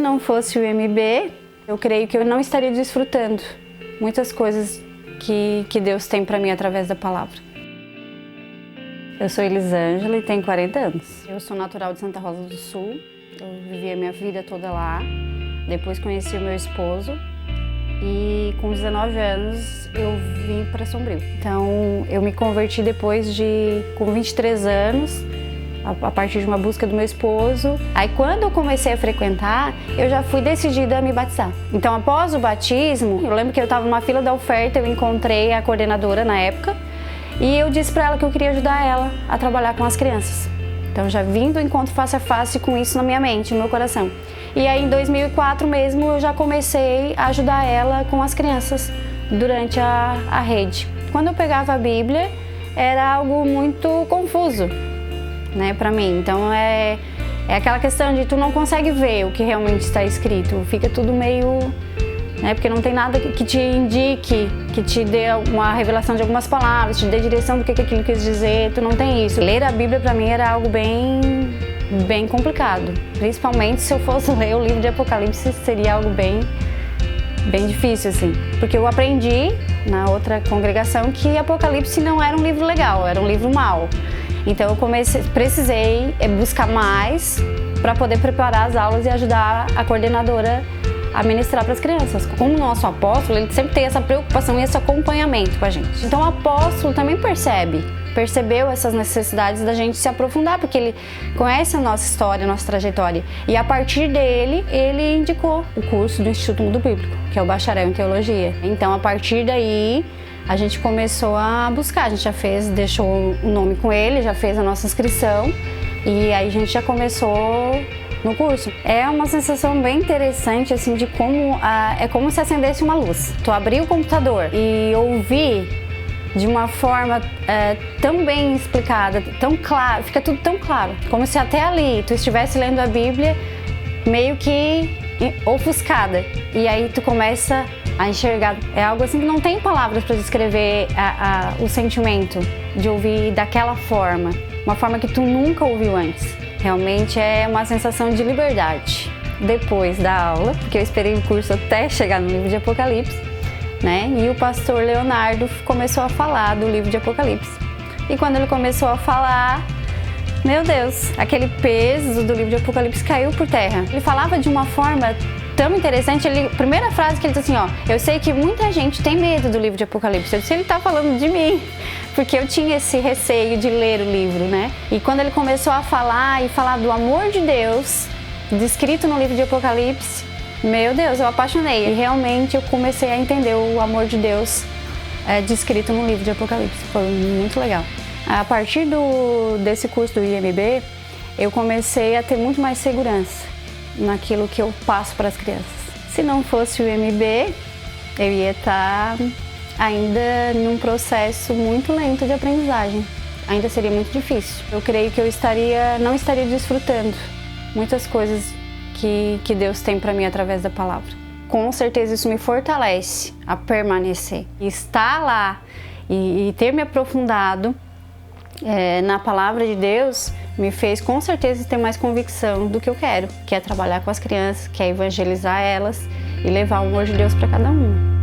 não fosse o IMB, eu creio que eu não estaria desfrutando muitas coisas que Deus tem para mim através da palavra. Eu sou Elisângela e tenho 40 anos. Eu sou natural de Santa Rosa do Sul. Eu vivi a minha vida toda lá. Depois conheci o meu esposo e com 19 anos eu vim para Sombrio. Então eu me converti com 23 anos, a partir de uma busca do meu esposo. Aí quando eu comecei a frequentar, eu já fui decidida a me batizar. Então após o batismo, eu lembro que eu estava numa fila da oferta, eu encontrei a coordenadora na época e eu disse para ela que eu queria ajudar ela a trabalhar com as crianças. Então já vim do encontro face a face com isso na minha mente, no meu coração. E aí em 2004 mesmo eu já comecei a ajudar ela com as crianças durante a rede. Quando eu pegava a Bíblia, era algo muito confuso, né, para mim. Então é aquela questão de tu não consegue ver o que realmente está escrito, fica tudo meio, né, porque não tem nada que te indique, que te dê uma revelação de algumas palavras, te dê direção do que aquilo quis dizer, tu não tem isso. Ler a Bíblia para mim era algo bem complicado, principalmente se eu fosse ler o livro de Apocalipse, seria algo bem difícil, assim, porque eu aprendi na outra congregação que Apocalipse não era um livro legal, era um livro mau. Então eu precisei buscar mais para poder preparar as aulas e ajudar a coordenadora a ministrar para as crianças. Como o nosso apóstolo, ele sempre tem essa preocupação e esse acompanhamento com a gente. Então o apóstolo também percebeu essas necessidades da gente se aprofundar, porque ele conhece a nossa história, a nossa trajetória. E a partir dele, ele indicou o curso do Instituto Mundo Bíblico, que é o bacharel em teologia. Então a partir daí, a gente começou a buscar, a gente já deixou o nome com ele, já fez a nossa inscrição e aí a gente já começou no curso. É uma sensação bem interessante, assim, de como é como se acendesse uma luz. Tu abrir o computador e ouvir de uma forma tão bem explicada, tão claro, fica tudo tão claro, como se até ali tu estivesse lendo a Bíblia meio que ofuscada, e aí tu começa a enxergar. É algo assim que não tem palavras para descrever o sentimento de ouvir daquela forma, uma forma que tu nunca ouviu antes. Realmente é uma sensação de liberdade. Depois da aula, porque eu esperei o curso até chegar no livro de Apocalipse, né? E o pastor Leonardo começou a falar do livro de Apocalipse. E quando ele começou a falar, meu Deus, aquele peso do livro de Apocalipse caiu por terra. Ele falava de uma forma tão interessante. A primeira frase que ele disse assim, ó: eu sei que muita gente tem medo do livro de Apocalipse. Eu disse, ele tá falando de mim, porque eu tinha esse receio de ler o livro, né? E quando ele começou a falar do amor de Deus, descrito no livro de Apocalipse, meu Deus, eu apaixonei. E realmente eu comecei a entender o amor de Deus descrito no livro de Apocalipse. Foi muito legal. A partir desse curso do IMB, eu comecei a ter muito mais segurança naquilo que eu passo para as crianças. Se não fosse o IMB, eu ia estar ainda num processo muito lento de aprendizagem. Ainda seria muito difícil. Eu creio que eu não estaria desfrutando muitas coisas que Deus tem para mim através da palavra. Com certeza isso me fortalece a permanecer. Estar lá e ter me aprofundado na palavra de Deus me fez com certeza ter mais convicção do que eu quero, que é trabalhar com as crianças, que é evangelizar elas e levar o amor de Deus para cada uma.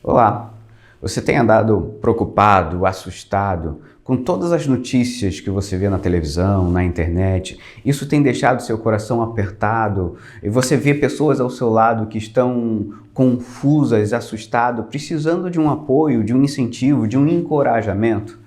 Olá, você tem andado preocupado, assustado com todas as notícias que você vê na televisão, na internet? Isso tem deixado seu coração apertado e você vê pessoas ao seu lado que estão confusas, assustadas, precisando de um apoio, de um incentivo, de um encorajamento?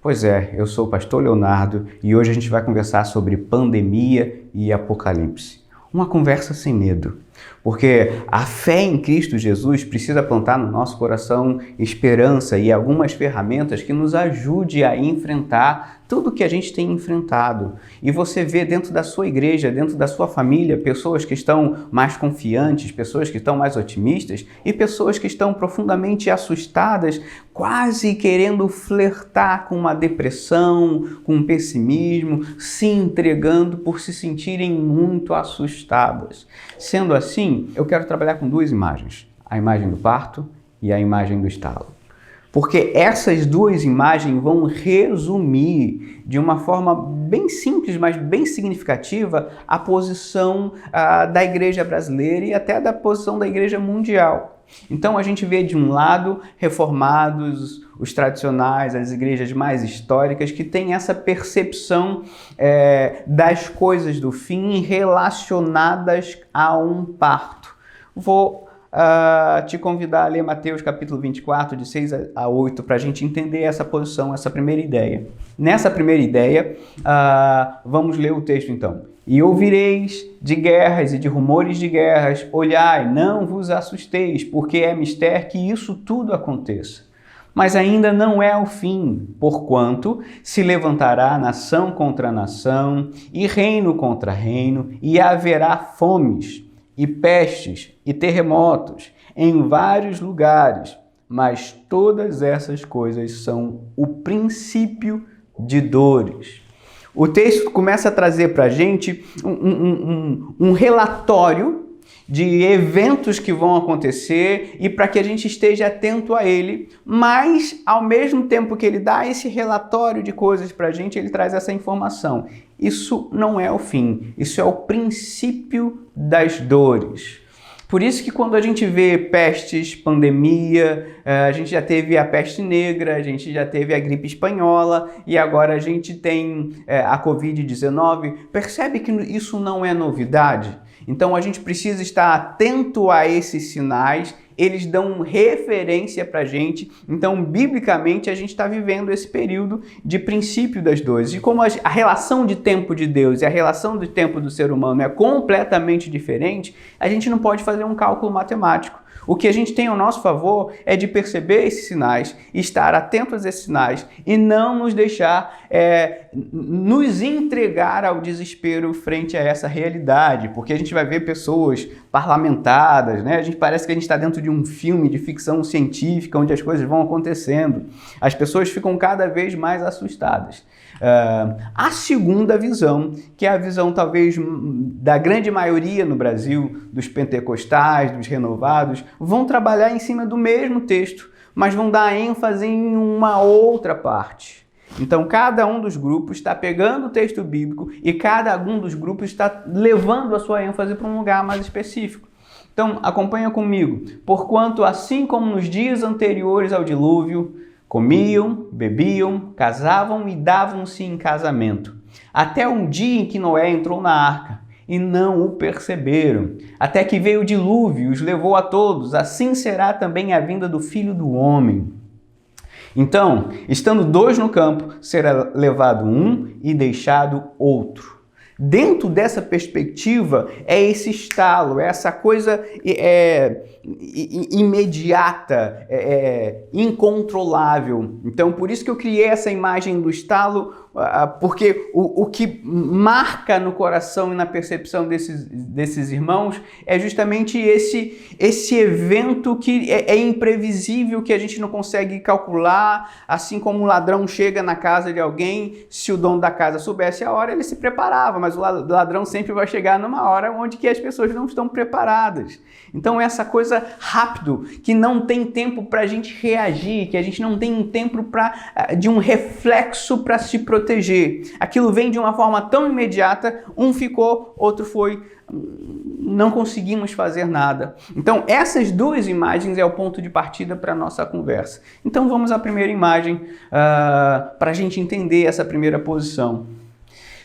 Pois é, eu sou o pastor Leonardo e hoje a gente vai conversar sobre pandemia e apocalipse. Uma conversa sem medo, porque a fé em Cristo Jesus precisa plantar no nosso coração esperança e algumas ferramentas que nos ajude a enfrentar tudo que a gente tem enfrentado. E você vê dentro da sua igreja, dentro da sua família, pessoas que estão mais confiantes, pessoas que estão mais otimistas e pessoas que estão profundamente assustadas, quase querendo flertar com uma depressão, com um pessimismo, se entregando por se sentirem muito assustadas. Sendo assim, eu quero trabalhar com duas imagens, a imagem do parto e a imagem do estalo. Porque essas duas imagens vão resumir de uma forma bem simples, mas bem significativa, a posição da igreja brasileira e até da posição da igreja mundial. Então a gente vê de um lado reformados, os tradicionais, as igrejas mais históricas, que têm essa percepção das coisas do fim relacionadas a um parto. Vou te convidar a ler Mateus capítulo 24, de 6 a 8, para a gente entender essa posição, essa primeira ideia. Nessa primeira ideia, vamos ler o texto então. E ouvireis de guerras e de rumores de guerras, olhai, não vos assusteis, porque é mister que isso tudo aconteça. Mas ainda não é o fim, porquanto se levantará nação contra nação, e reino contra reino, e haverá fomes, e pestes, e terremotos, em vários lugares. Mas todas essas coisas são o princípio de dores. O texto começa a trazer para a gente um relatório de eventos que vão acontecer e para que a gente esteja atento a ele, mas ao mesmo tempo que ele dá esse relatório de coisas para a gente, ele traz essa informação. Isso não é o fim, isso é o princípio das dores. Por isso que quando a gente vê pestes, pandemia, a gente já teve a peste negra, a gente já teve a gripe espanhola e agora a gente tem a Covid-19, percebe que isso não é novidade? Então a gente precisa estar atento a esses sinais, eles dão referência para a gente. Então, biblicamente, a gente está vivendo esse período de princípio das dores. E como a relação de tempo de Deus e a relação de tempo do ser humano é completamente diferente, a gente não pode fazer um cálculo matemático. O que a gente tem ao nosso favor é de perceber esses sinais, estar atentos a esses sinais e não nos deixar nos entregar ao desespero frente a essa realidade, porque a gente vai ver pessoas parlamentadas, né? A gente parece que a gente está dentro de um filme de ficção científica onde as coisas vão acontecendo. As pessoas ficam cada vez mais assustadas. A segunda visão, que é a visão talvez da grande maioria no Brasil, dos pentecostais, dos renovados, vão trabalhar em cima do mesmo texto, mas vão dar ênfase em uma outra parte. Então, cada um dos grupos está pegando o texto bíblico e cada um dos grupos está levando a sua ênfase para um lugar mais específico. Então, acompanha comigo. Porquanto, assim como nos dias anteriores ao dilúvio, comiam, bebiam, casavam e davam-se em casamento, até um dia em que Noé entrou na arca, e não o perceberam. Até que veio o dilúvio e os levou a todos, assim será também a vinda do Filho do Homem. Então, estando dois no campo, será levado um e deixado outro. Dentro dessa perspectiva, é esse estalo, é essa coisa imediata, incontrolável. Então, por isso que eu criei essa imagem do estalo, porque o que marca no coração e na percepção desses irmãos é justamente esse evento que é imprevisível, que a gente não consegue calcular, assim como o ladrão chega na casa de alguém, se o dono da casa soubesse a hora, ele se preparava, mas o ladrão sempre vai chegar numa hora onde que as pessoas não estão preparadas. Então essa coisa rápido, que não tem tempo para a gente reagir, que a gente não tem tempo de um reflexo para se proteger. Aquilo vem de uma forma tão imediata, um ficou, outro foi não conseguimos fazer nada. Então, essas duas imagens é o ponto de partida para a nossa conversa. Então, vamos à primeira imagem para a gente entender essa primeira posição.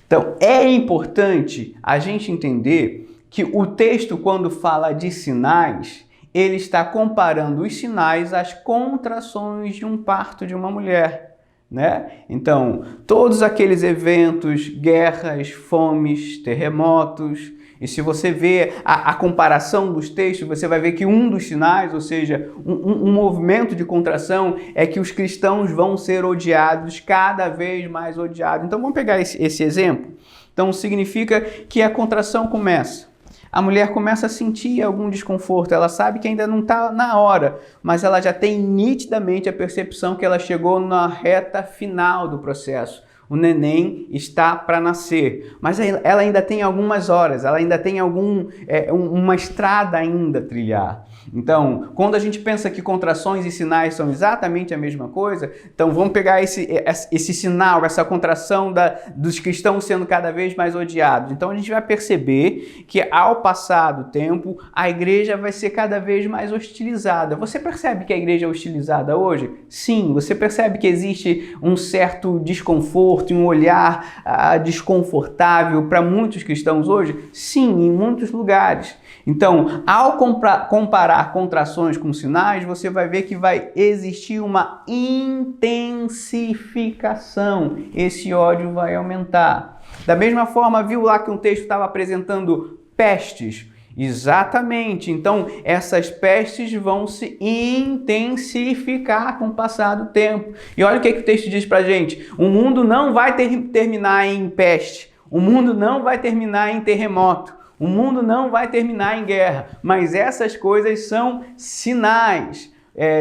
Então, é importante a gente entender que o texto, quando fala de sinais, ele está comparando os sinais às contrações de um parto de uma mulher, né? Então, todos aqueles eventos, guerras, fomes, terremotos, e se você vê a comparação dos textos, você vai ver que um dos sinais, ou seja, um movimento de contração, é que os cristãos vão ser odiados, cada vez mais odiados. Então, vamos pegar esse exemplo. Então, significa que a contração começa. A mulher começa a sentir algum desconforto, ela sabe que ainda não está na hora, mas ela já tem nitidamente a percepção que ela chegou na reta final do processo. O neném está para nascer, mas ela ainda tem algumas horas, ela ainda tem uma estrada ainda a trilhar. Então, quando a gente pensa que contrações e sinais são exatamente a mesma coisa, então vamos pegar esse sinal, essa contração dos cristãos sendo cada vez mais odiados. Então a gente vai perceber que ao passar do tempo, a igreja vai ser cada vez mais hostilizada. Você percebe que a igreja é hostilizada hoje? Sim. Você percebe que existe um certo desconforto, um olhar desconfortável para muitos cristãos hoje? Sim, em muitos lugares. Então, ao comparar contrações com sinais, você vai ver que vai existir uma intensificação. Esse ódio vai aumentar. Da mesma forma, viu lá que um texto estava apresentando pestes? Exatamente. Então, essas pestes vão se intensificar com o passar do tempo. E olha o que o texto diz pra gente. O mundo não vai terminar em peste. O mundo não vai terminar em terremoto. O mundo não vai terminar em guerra, mas essas coisas são sinais,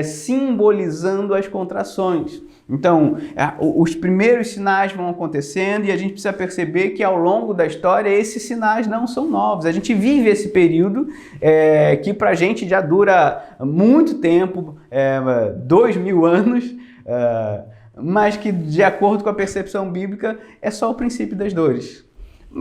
simbolizando as contrações. Então, os primeiros sinais vão acontecendo e a gente precisa perceber que ao longo da história esses sinais não são novos. A gente vive esse período que pra gente já dura muito tempo, 2000 anos, mas que de acordo com a percepção bíblica é só o princípio das dores.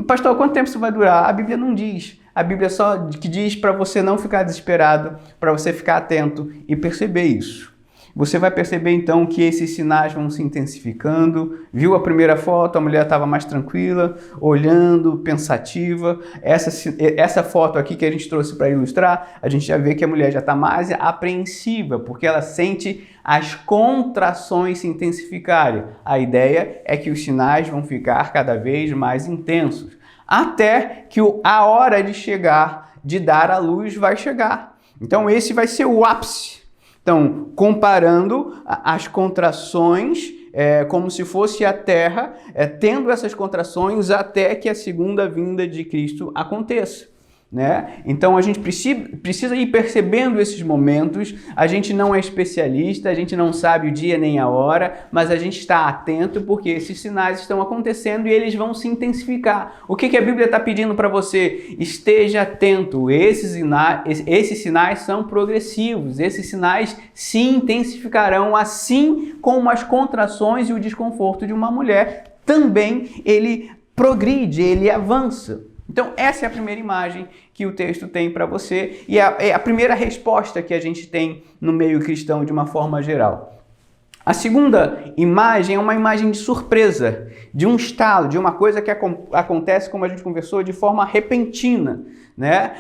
Pastor, quanto tempo isso vai durar? A Bíblia não diz. A Bíblia só que diz para você não ficar desesperado, para você ficar atento e perceber isso. Você vai perceber então que esses sinais vão se intensificando. Viu a primeira foto? A mulher estava mais tranquila, olhando, pensativa. Essa foto aqui que a gente trouxe para ilustrar, a gente já vê que a mulher já está mais apreensiva, porque ela sente as contrações se intensificarem. A ideia é que os sinais vão ficar cada vez mais intensos, até que a hora de chegar, de dar à luz, vai chegar. Então esse vai ser o ápice. Então, comparando as contrações, como se fosse a Terra, tendo essas contrações até que a segunda vinda de Cristo aconteça, né? Então a gente precisa ir percebendo esses momentos. A gente não é especialista, a gente não sabe o dia nem a hora, mas a gente está atento porque esses sinais estão acontecendo e eles vão se intensificar. O que a Bíblia está pedindo para você? Esteja atento. Esses sinais são progressivos, esses sinais se intensificarão, assim como as contrações e o desconforto de uma mulher. Também ele progride, ele avança. Então, essa é a primeira imagem que o texto tem para você e é a primeira resposta que a gente tem no meio cristão de uma forma geral. A segunda imagem é uma imagem de surpresa, de um estalo, de uma coisa que acontece, como a gente conversou, de forma repentina, né?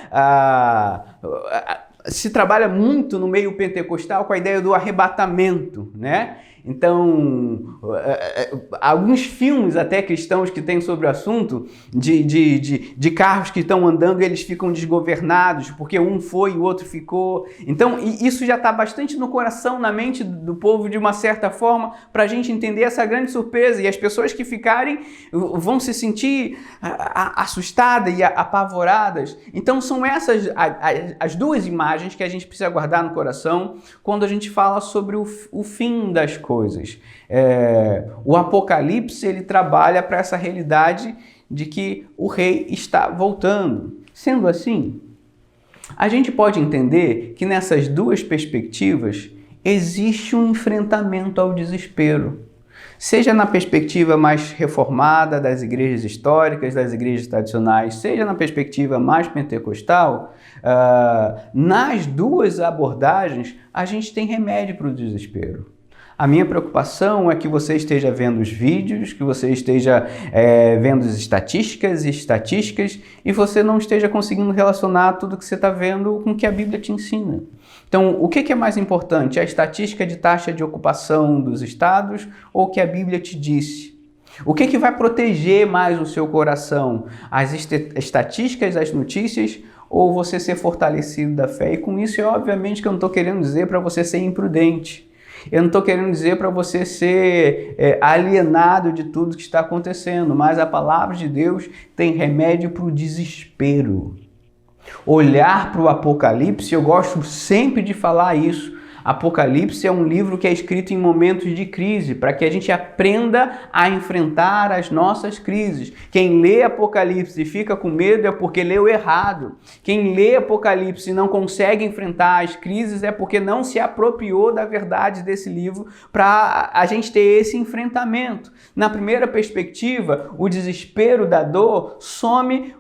Se trabalha muito no meio pentecostal com a ideia do arrebatamento, né? Então, alguns filmes até cristãos que tem sobre o assunto, de carros que estão andando e eles ficam desgovernados, porque um foi e o outro ficou. Então, isso já está bastante no coração, na mente do povo, de uma certa forma, para a gente entender essa grande surpresa. E as pessoas que ficarem vão se sentir assustadas e apavoradas. Então, são essas as duas imagens que a gente precisa guardar no coração quando a gente fala sobre o fim das coisas. O Apocalipse, ele trabalha para essa realidade de que o rei está voltando. Sendo assim, a gente pode entender que nessas duas perspectivas existe um enfrentamento ao desespero. Seja na perspectiva mais reformada das igrejas históricas, das igrejas tradicionais, seja na perspectiva mais pentecostal, nas duas abordagens a gente tem remédio para o desespero. A minha preocupação é que você esteja vendo os vídeos, que você esteja vendo as estatísticas e você não esteja conseguindo relacionar tudo que você está vendo com o que a Bíblia te ensina. Então, o que é mais importante? A estatística de taxa de ocupação dos estados ou o que a Bíblia te disse? O que vai proteger mais o seu coração? As estatísticas, as notícias ou você ser fortalecido da fé? E com isso, obviamente, que eu não estou querendo dizer para você ser imprudente. Eu não estou querendo dizer para você ser alienado de tudo que está acontecendo, mas a palavra de Deus tem remédio para o desespero. Olhar para o Apocalipse, eu gosto sempre de falar isso. Apocalipse é um livro que é escrito em momentos de crise, para que a gente aprenda a enfrentar as nossas crises. Quem lê Apocalipse e fica com medo é porque leu errado. Quem lê Apocalipse e não consegue enfrentar as crises é porque não se apropriou da verdade desse livro para a gente ter esse enfrentamento. Na primeira perspectiva, o desespero da dor some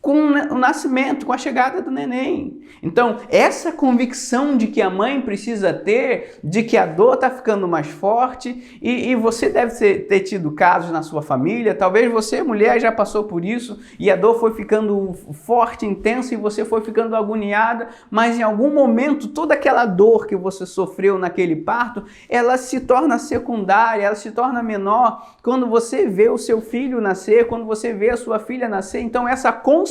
com o nascimento, com a chegada do neném. Então, essa convicção de que a mãe precisa ter, de que a dor está ficando mais forte, e você deve ter tido casos na sua família, talvez você, mulher, já passou por isso, e a dor foi ficando forte, intensa, e você foi ficando agoniada, mas em algum momento, toda aquela dor que você sofreu naquele parto, ela se torna secundária, ela se torna menor, quando você vê o seu filho nascer, quando você vê a sua filha nascer. Então, essa consciência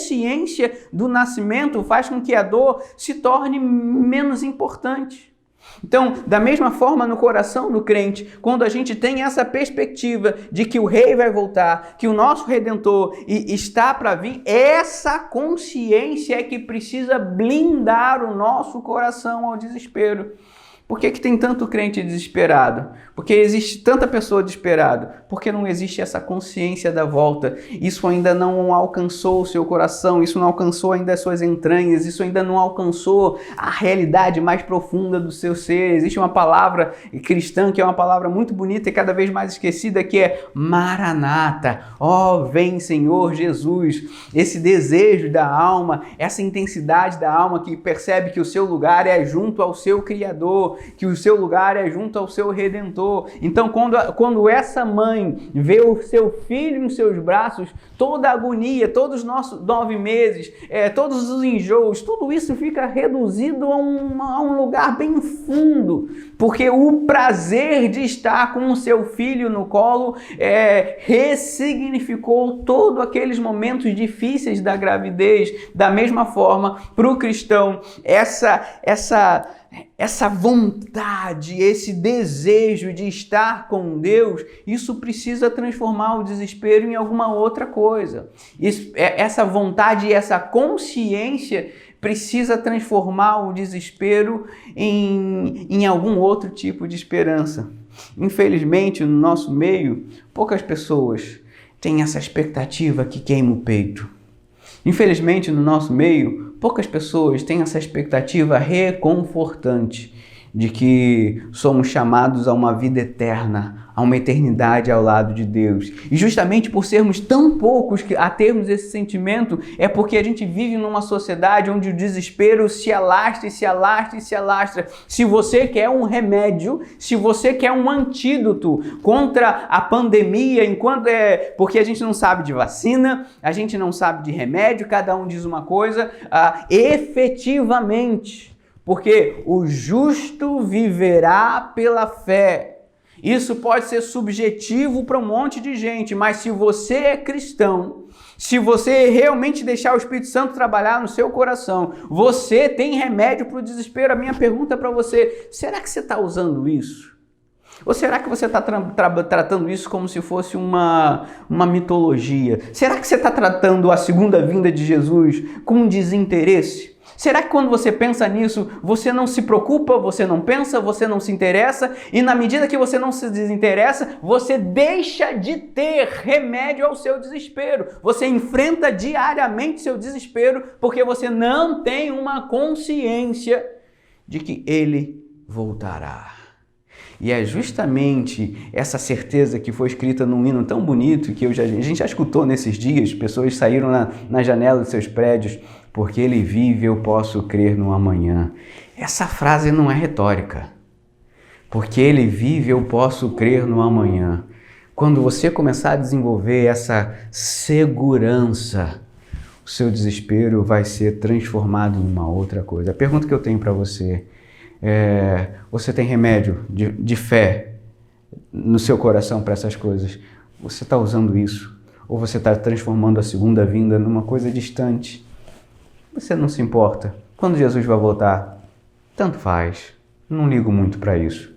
do nascimento faz com que a dor se torne menos importante. Então, da mesma forma, no coração do crente, quando a gente tem essa perspectiva de que o rei vai voltar, que o nosso Redentor está para vir, essa consciência é que precisa blindar o nosso coração ao desespero. Por que tem tanto crente desesperado? Porque existe tanta pessoa desesperada? Porque não existe essa consciência da volta. Isso ainda não alcançou o seu coração, isso não alcançou ainda as suas entranhas, isso ainda não alcançou a realidade mais profunda do seu ser. Existe uma palavra cristã que é uma palavra muito bonita e cada vez mais esquecida, que é Maranata. Ó, vem Senhor Jesus. Esse desejo da alma, essa intensidade da alma que percebe que o seu lugar é junto ao seu Criador, que o seu lugar é junto ao seu Redentor. Então, quando essa mãe vê o seu filho em seus braços, toda a agonia, todos os nossos 9 meses, todos os enjoos, tudo isso fica reduzido a um lugar bem fundo, porque o prazer de estar com o seu filho no colo ressignificou todos aqueles momentos difíceis da gravidez. Da mesma forma, para o cristão, essa vontade, esse desejo de estar com Deus, isso precisa transformar o desespero em alguma outra coisa. Essa vontade e essa consciência precisa transformar o desespero em algum outro tipo de esperança. Infelizmente, no nosso meio, poucas pessoas têm essa expectativa que queima o peito. Infelizmente, no nosso meio, poucas pessoas têm essa expectativa reconfortante de que somos chamados a uma vida eterna, a uma eternidade ao lado de Deus. E justamente por sermos tão poucos a termos esse sentimento, é porque a gente vive numa sociedade onde o desespero se alastra e se alastra e se alastra. Se você quer um remédio, se você quer um antídoto contra a pandemia, porque a gente não sabe de vacina, a gente não sabe de remédio, cada um diz uma coisa, efetivamente, porque o justo viverá pela fé. Isso pode ser subjetivo para um monte de gente, mas se você é cristão, se você realmente deixar o Espírito Santo trabalhar no seu coração, você tem remédio para o desespero. A minha pergunta para você, será que você está usando isso? Ou será que você está tratando isso como se fosse uma mitologia? Será que você está tratando a segunda vinda de Jesus com desinteresse? Será que quando você pensa nisso, você não se preocupa, você não pensa, você não se interessa? E na medida que você não se desinteressa, você deixa de ter remédio ao seu desespero. Você enfrenta diariamente seu desespero porque você não tem uma consciência de que ele voltará. E é justamente essa certeza que foi escrita num hino tão bonito que a gente já escutou nesses dias, pessoas saíram na janela dos seus prédios, porque ele vive, eu posso crer no amanhã. Essa frase não é retórica. Porque ele vive, eu posso crer no amanhã. Quando você começar a desenvolver essa segurança, o seu desespero vai ser transformado numa outra coisa. A pergunta que eu tenho para você é: você tem remédio de fé no seu coração para essas coisas? Você está usando isso? Ou você está transformando a segunda vinda numa coisa distante? Você não se importa. Quando Jesus vai voltar, tanto faz. Não ligo muito para isso.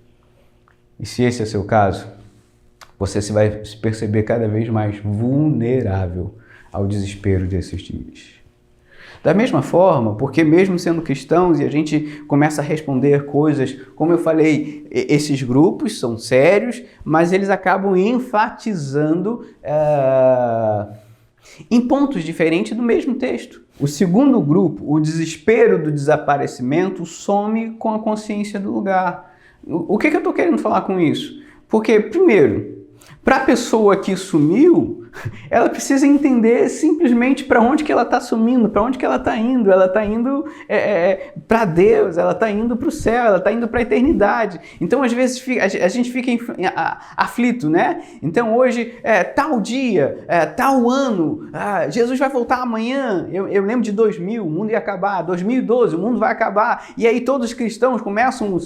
E se esse é o seu caso, você vai se perceber cada vez mais vulnerável ao desespero desses dias. Da mesma forma, porque mesmo sendo cristãos e a gente começa a responder coisas, como eu falei, esses grupos são sérios, mas eles acabam enfatizando em pontos diferentes do mesmo texto. O segundo grupo, o desespero do desaparecimento, some com a consciência do lugar. O que eu estou querendo falar com isso? Porque, primeiro, para a pessoa que sumiu, ela precisa entender simplesmente para onde que ela está sumindo, para onde que ela está indo. Ela está indo para Deus, ela está indo para o céu, ela está indo para a eternidade. Então, às vezes, a gente fica aflito, né? Então, hoje, tal dia, tal ano, Jesus vai voltar amanhã. Eu lembro de 2000, o mundo ia acabar. 2012, o mundo vai acabar. E aí todos os cristãos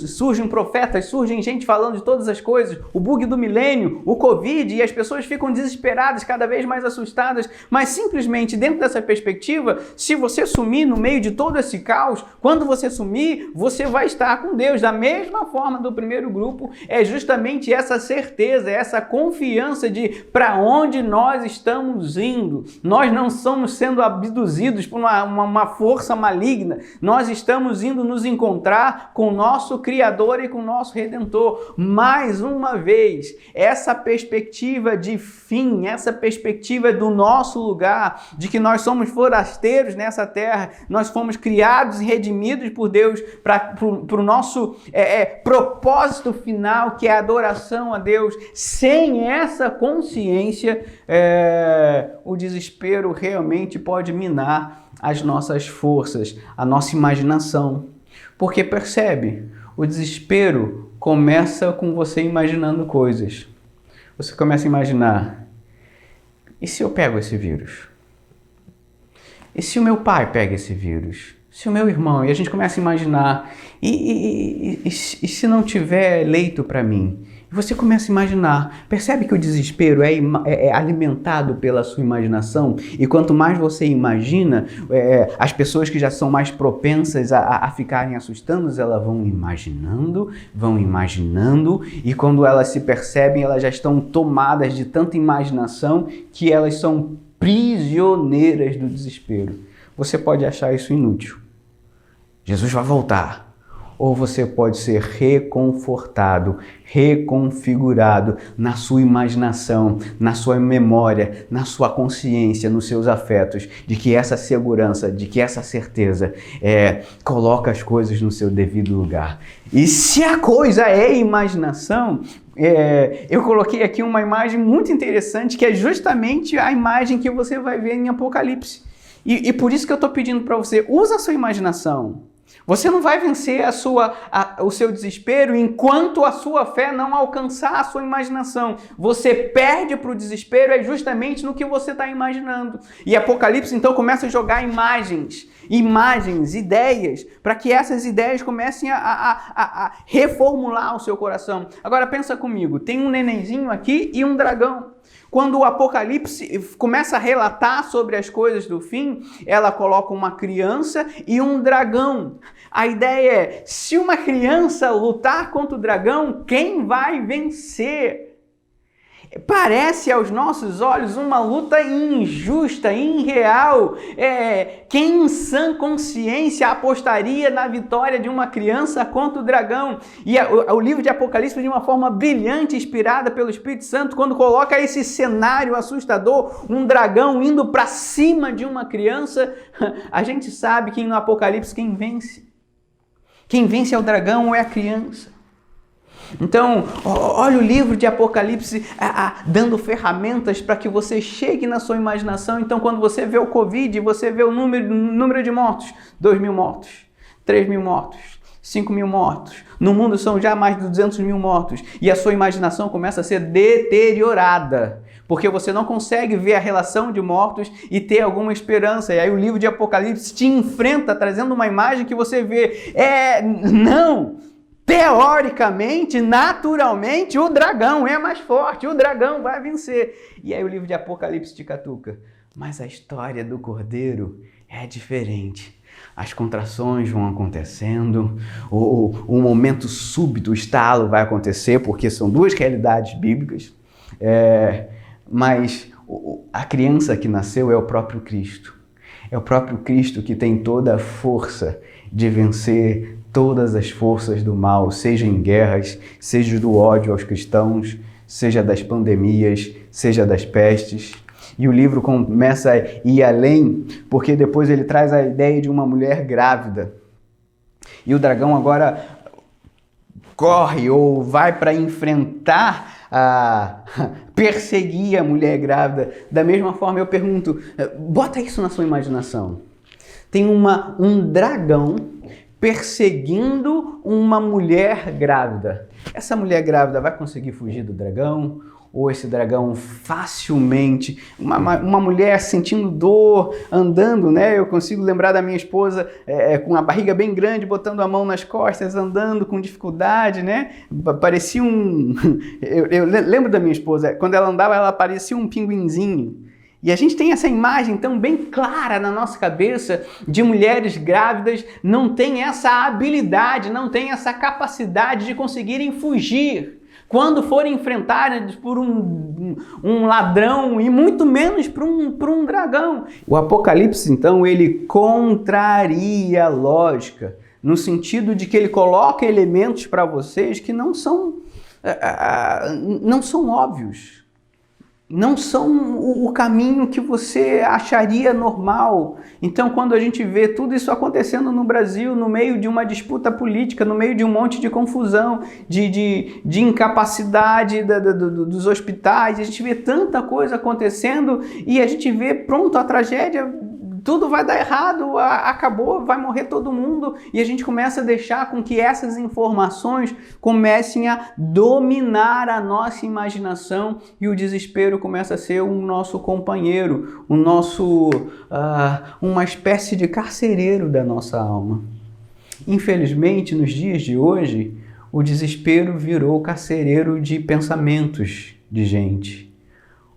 surgem profetas, surgem gente falando de todas as coisas. O bug do milênio, o Covid, e as pessoas ficam desesperadas, cada vez mais assustadas, mas simplesmente dentro dessa perspectiva, se você sumir no meio de todo esse caos, quando você sumir, você vai estar com Deus. Da mesma forma do primeiro grupo, é justamente essa certeza, essa confiança de para onde nós estamos indo. Nós não estamos sendo abduzidos por uma força maligna, nós estamos indo nos encontrar com o nosso Criador e com o nosso Redentor. Mais uma vez, essa perspectiva de fim, essa perspectiva do nosso lugar, de que nós somos forasteiros nessa terra, nós fomos criados e redimidos por Deus para o nosso propósito final, que é a adoração a Deus. Sem essa consciência, o desespero realmente pode minar as nossas forças, a nossa imaginação. Porque percebe, o desespero começa com você imaginando coisas. Você começa a imaginar: e se eu pego esse vírus? E se o meu pai pega esse vírus? Se o meu irmão? E a gente começa a imaginar: e se não tiver leito para mim? E você começa a imaginar. Percebe que o desespero é alimentado pela sua imaginação? E quanto mais você imagina, as pessoas que já são mais propensas a ficarem assustadas, elas vão imaginando, e quando elas se percebem, elas já estão tomadas de tanta imaginação que elas são prisioneiras do desespero. Você pode achar isso inútil. Jesus vai voltar. Ou você pode ser reconfortado, reconfigurado na sua imaginação, na sua memória, na sua consciência, nos seus afetos, de que essa segurança, de que essa certeza coloca as coisas no seu devido lugar. E se a coisa é imaginação, eu coloquei aqui uma imagem muito interessante, que é justamente a imagem que você vai ver em Apocalipse. E por isso que eu estou pedindo para você, usa a sua imaginação. Você não vai vencer o seu desespero enquanto a sua fé não alcançar a sua imaginação. Você perde para o desespero justamente no que você está imaginando. E Apocalipse então começa a jogar imagens, ideias, para que essas ideias comecem a reformular o seu coração. Agora pensa comigo, tem um nenenzinho aqui e um dragão. Quando o Apocalipse começa a relatar sobre as coisas do fim, ela coloca uma criança e um dragão. A ideia é, se uma criança lutar contra o dragão, quem vai vencer? Parece aos nossos olhos uma luta injusta, irreal. Quem em sã consciência apostaria na vitória de uma criança contra o dragão? E o livro de Apocalipse, de uma forma brilhante, inspirada pelo Espírito Santo, quando coloca esse cenário assustador, um dragão indo para cima de uma criança, a gente sabe que no Apocalipse quem vence? Quem vence é o dragão ou é a criança? Então, olha o livro de Apocalipse dando ferramentas para que você chegue na sua imaginação. Então, quando você vê o Covid, você vê o número de mortos, 2.000 mortos, 3.000 mortos, 5.000 mortos. No mundo são já mais de 200.000 mortos. E a sua imaginação começa a ser deteriorada, porque você não consegue ver a relação de mortos e ter alguma esperança. E aí o livro de Apocalipse te enfrenta, trazendo uma imagem que você vê. Não! Teoricamente, naturalmente, o dragão é mais forte, o dragão vai vencer. E aí o livro de Apocalipse te catuca. Mas a história do Cordeiro é diferente. As contrações vão acontecendo, o momento súbito, o estalo vai acontecer, porque são duas realidades bíblicas. Mas a criança que nasceu é o próprio Cristo. É o próprio Cristo que tem toda a força de vencer todas as forças do mal, seja em guerras, seja do ódio aos cristãos, seja das pandemias, seja das pestes. E o livro começa a ir além, porque depois ele traz a ideia de uma mulher grávida. E o dragão agora corre ou vai para enfrentar, perseguir a mulher grávida. Da mesma forma eu pergunto, bota isso na sua imaginação. Tem um dragão perseguindo uma mulher grávida. Essa mulher grávida vai conseguir fugir do dragão? Ou esse dragão facilmente, uma mulher sentindo dor, andando, né? Eu consigo lembrar da minha esposa com a barriga bem grande, botando a mão nas costas, andando com dificuldade, né? Parecia eu lembro da minha esposa, quando ela andava, ela parecia um pinguinzinho. E a gente tem essa imagem tão bem clara na nossa cabeça de mulheres grávidas não têm essa habilidade, não têm essa capacidade de conseguirem fugir quando forem enfrentadas por um ladrão e muito menos por um dragão. O Apocalipse, então, ele contraria a lógica, no sentido de que ele coloca elementos para vocês que não são óbvios. Não são o caminho que você acharia normal. Então, quando a gente vê tudo isso acontecendo no Brasil, no meio de uma disputa política, no meio de um monte de confusão, de incapacidade dos hospitais, a gente vê tanta coisa acontecendo e a gente vê, pronto, a tragédia, tudo vai dar errado, acabou, vai morrer todo mundo, e a gente começa a deixar com que essas informações comecem a dominar a nossa imaginação e o desespero começa a ser o nosso companheiro, uma espécie de carcereiro da nossa alma. Infelizmente, nos dias de hoje, o desespero virou carcereiro de pensamentos de gente.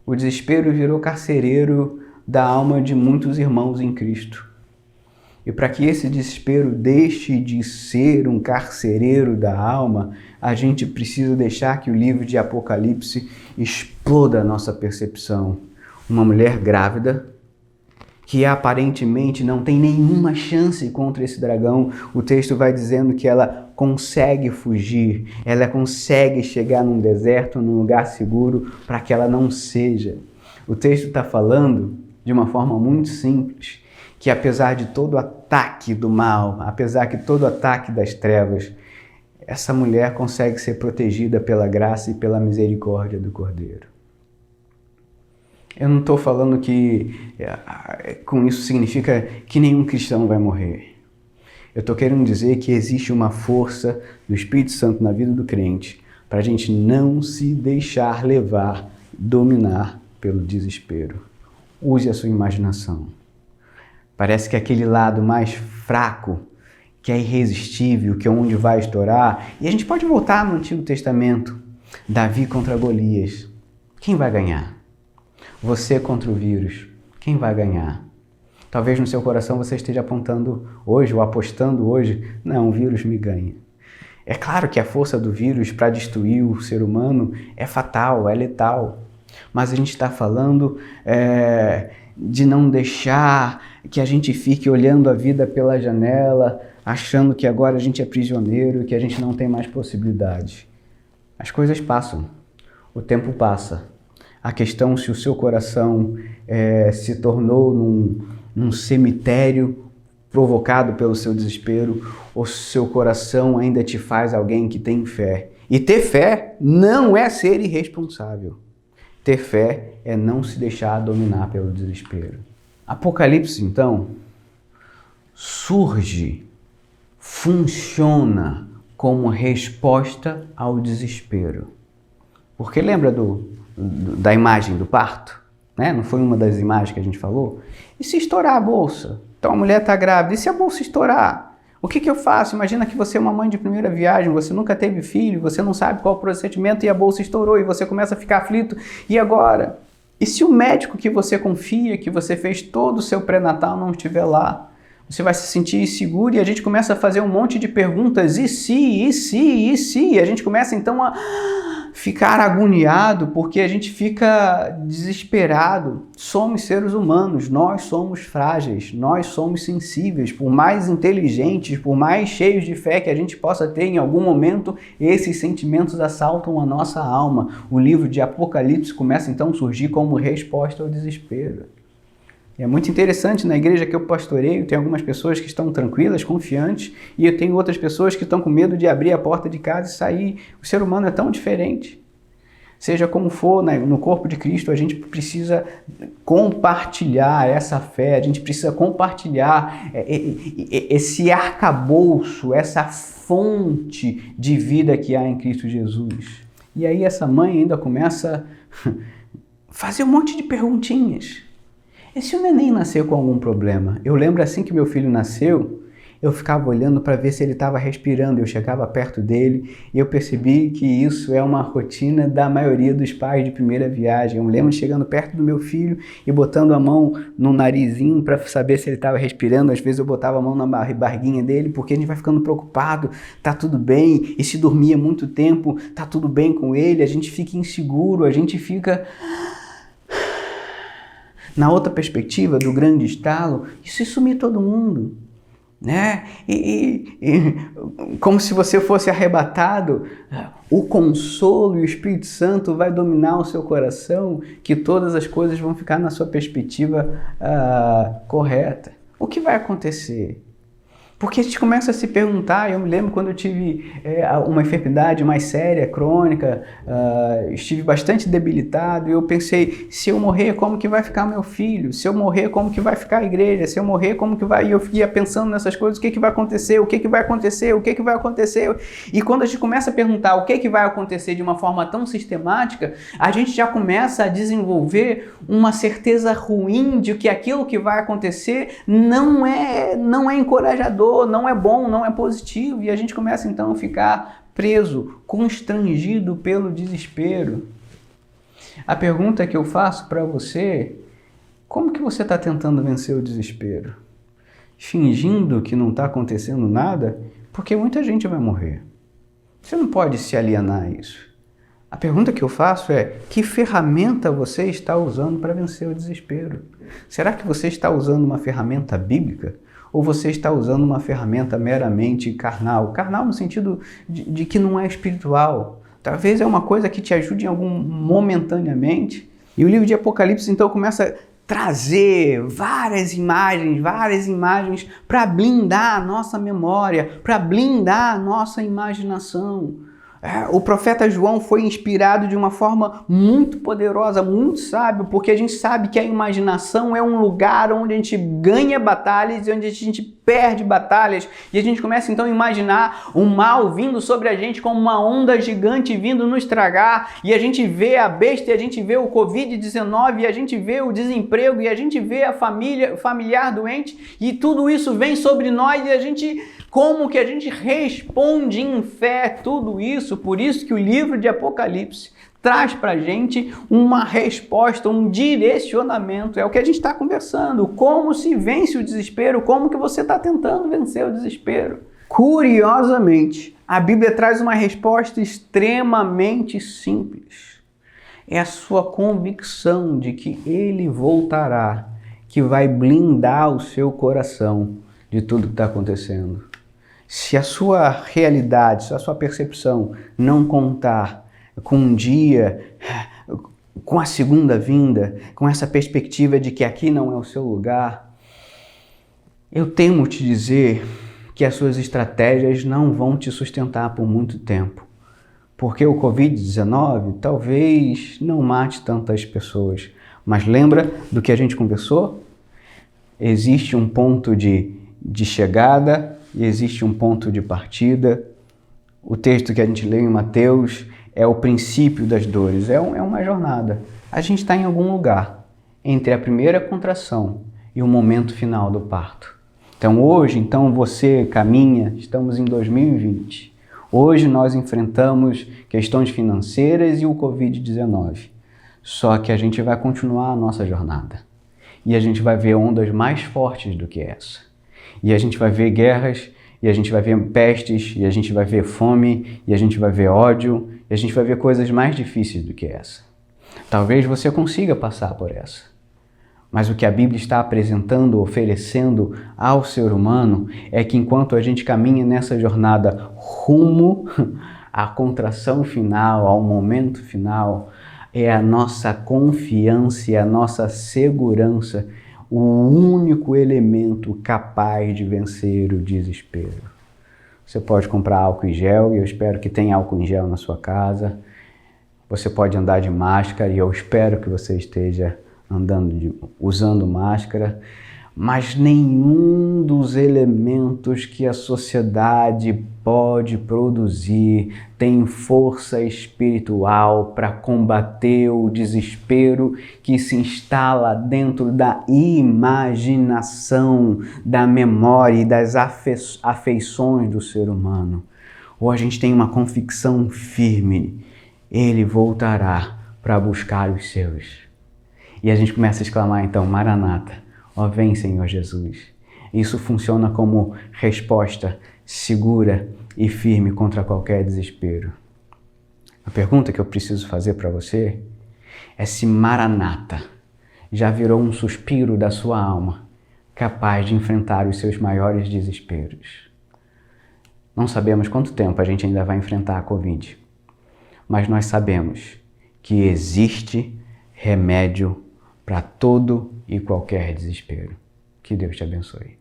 O desespero virou carcereiro da alma de muitos irmãos em Cristo. E para que esse desespero deixe de ser um carcereiro da alma, a gente precisa deixar que o livro de Apocalipse exploda a nossa percepção. Uma mulher grávida, que aparentemente não tem nenhuma chance contra esse dragão, o texto vai dizendo que ela consegue fugir, ela consegue chegar num deserto, num lugar seguro, para que ela não seja. O texto está falando de uma forma muito simples, que apesar de todo o ataque do mal, apesar de todo o ataque das trevas, essa mulher consegue ser protegida pela graça e pela misericórdia do Cordeiro. Eu não estou falando que com isso significa que nenhum cristão vai morrer. Eu estou querendo dizer que existe uma força do Espírito Santo na vida do crente para a gente não se deixar levar, dominar pelo desespero. Use a sua imaginação. Parece que aquele lado mais fraco, que é irresistível, que é onde vai estourar. E a gente pode voltar no Antigo Testamento. Davi contra Golias. Quem vai ganhar? Você contra o vírus. Quem vai ganhar? Talvez no seu coração você esteja apontando hoje ou apostando hoje. Não, o vírus me ganha. É claro que a força do vírus para destruir o ser humano é fatal, é letal. Mas a gente está falando de não deixar que a gente fique olhando a vida pela janela, achando que agora a gente é prisioneiro, que a gente não tem mais possibilidade. As coisas passam, o tempo passa. A questão se o seu coração se tornou num cemitério provocado pelo seu desespero, ou seu coração ainda te faz alguém que tem fé. E ter fé não é ser irresponsável. Ter fé é não se deixar dominar pelo desespero. Apocalipse, então, surge, funciona como resposta ao desespero. Porque lembra da imagem do parto? Né? Não foi uma das imagens que a gente falou? E se estourar a bolsa? Então a mulher está grávida. E se a bolsa estourar? O que eu faço? Imagina que você é uma mãe de primeira viagem, você nunca teve filho, você não sabe qual é o procedimento e a bolsa estourou e você começa a ficar aflito. E agora? E se o médico que você confia, que você fez todo o seu pré-natal não estiver lá? Você vai se sentir inseguro e a gente começa a fazer um monte de perguntas. E se? E se? E se? E a gente começa então a ficar agoniado porque a gente fica desesperado. Somos seres humanos, nós somos frágeis, nós somos sensíveis. Por mais inteligentes, por mais cheios de fé que a gente possa ter, em algum momento esses sentimentos assaltam a nossa alma. O livro de Apocalipse começa então a surgir como resposta ao desespero. É muito interessante, na igreja que eu pastoreio, tem algumas pessoas que estão tranquilas, confiantes, e eu tenho outras pessoas que estão com medo de abrir a porta de casa e sair. O ser humano é tão diferente. Seja como for, no corpo de Cristo, a gente precisa compartilhar essa fé, a gente precisa compartilhar esse arcabouço, essa fonte de vida que há em Cristo Jesus. E aí essa mãe ainda começa a fazer um monte de perguntinhas. E se o neném nasceu com algum problema? Eu lembro assim que meu filho nasceu, eu ficava olhando para ver se ele estava respirando. Eu chegava perto dele e eu percebi que isso é uma rotina da maioria dos pais de primeira viagem. Eu me lembro de chegando perto do meu filho e botando a mão no narizinho para saber se ele estava respirando. Às vezes eu botava a mão na barriguinha dele, porque a gente vai ficando preocupado, tá tudo bem, e se dormia muito tempo, tá tudo bem com ele, a gente fica inseguro, a gente fica... Na outra perspectiva do grande estalo, isso sumir todo mundo, né? Como se você fosse arrebatado, o consolo e o Espírito Santo vai dominar o seu coração, que todas as coisas vão ficar na sua perspectiva correta. O que vai acontecer? Porque a gente começa a se perguntar. Eu me lembro quando eu tive uma enfermidade mais séria, crônica, estive bastante debilitado, e eu pensei, se eu morrer, como que vai ficar meu filho? Se eu morrer, como que vai ficar a igreja? Se eu morrer, como que vai... E eu ia pensando nessas coisas, o que vai acontecer? O que vai acontecer? O que vai acontecer? E quando a gente começa a perguntar o que vai acontecer de uma forma tão sistemática, a gente já começa a desenvolver uma certeza ruim de que aquilo que vai acontecer não é encorajador, não é bom, não é positivo, e a gente começa então a ficar preso, constrangido pelo desespero. A pergunta que eu faço para você: como que você está tentando vencer o desespero? Fingindo que não está acontecendo nada? Porque muita gente vai morrer. Você não pode se alienar a isso. A pergunta que eu faço é: que ferramenta você está usando para vencer o desespero? Será que você está usando uma ferramenta bíblica? Ou você está usando uma ferramenta meramente carnal? Carnal no sentido de que não é espiritual. Talvez é uma coisa que te ajude momentaneamente. E o livro de Apocalipse então começa a trazer várias imagens para blindar a nossa memória, para blindar a nossa imaginação. O profeta João foi inspirado de uma forma muito poderosa, muito sábio, porque a gente sabe que a imaginação é um lugar onde a gente ganha batalhas e onde a gente perde batalhas. E a gente começa então a imaginar o mal vindo sobre a gente como uma onda gigante vindo nos tragar. E a gente vê a besta, e a gente vê o Covid-19, e a gente vê o desemprego, e a gente vê a família, o familiar doente. E tudo isso vem sobre nós e a gente... Como que a gente responde em fé tudo isso? Por isso que o livro de Apocalipse traz para a gente uma resposta, um direcionamento. É o que a gente está conversando. Como se vence o desespero? Como que você está tentando vencer o desespero? Curiosamente, a Bíblia traz uma resposta extremamente simples. É a sua convicção de que Ele voltará, que vai blindar o seu coração de tudo que está acontecendo. Se a sua realidade, se a sua percepção não contar com um dia, com a segunda vinda, com essa perspectiva de que aqui não é o seu lugar, Eu temo te dizer que as suas estratégias não vão te sustentar por muito tempo, porque o Covid-19 talvez não mate tantas pessoas. Mas lembra do que a gente conversou? Existe um ponto de chegada e existe um ponto de partida. O texto que a gente lê em Mateus é o princípio das dores, é uma jornada. A gente está em algum lugar entre a primeira contração e o momento final do parto. Então hoje, você caminha, estamos em 2020. Hoje nós enfrentamos questões financeiras e o Covid-19. Só que a gente vai continuar a nossa jornada. E a gente vai ver ondas mais fortes do que essa. E a gente vai ver guerras, e a gente vai ver pestes, e a gente vai ver fome, e a gente vai ver ódio, e a gente vai ver coisas mais difíceis do que essa. Talvez você consiga passar por essa. Mas o que a Bíblia está apresentando, oferecendo ao ser humano é que enquanto a gente caminha nessa jornada rumo à contração final, ao momento final, é a nossa confiança e a nossa segurança o único elemento capaz de vencer o desespero. Você pode comprar álcool em gel, e eu espero que tenha álcool em gel na sua casa. Você pode andar de máscara, e eu espero que você esteja usando máscara, mas nenhum dos elementos que a sociedade pode produzir tem força espiritual para combater o desespero que se instala dentro da imaginação, da memória e das afeições do ser humano. Ou a gente tem uma convicção firme: ele voltará para buscar os seus. E a gente começa a exclamar então: Maranata, ó vem Senhor Jesus. Isso funciona como resposta segura e firme contra qualquer desespero. A pergunta que eu preciso fazer para você é se Maranata já virou um suspiro da sua alma, capaz de enfrentar os seus maiores desesperos. Não sabemos quanto tempo a gente ainda vai enfrentar a Covid, mas nós sabemos que existe remédio para todo e qualquer desespero. Que Deus te abençoe.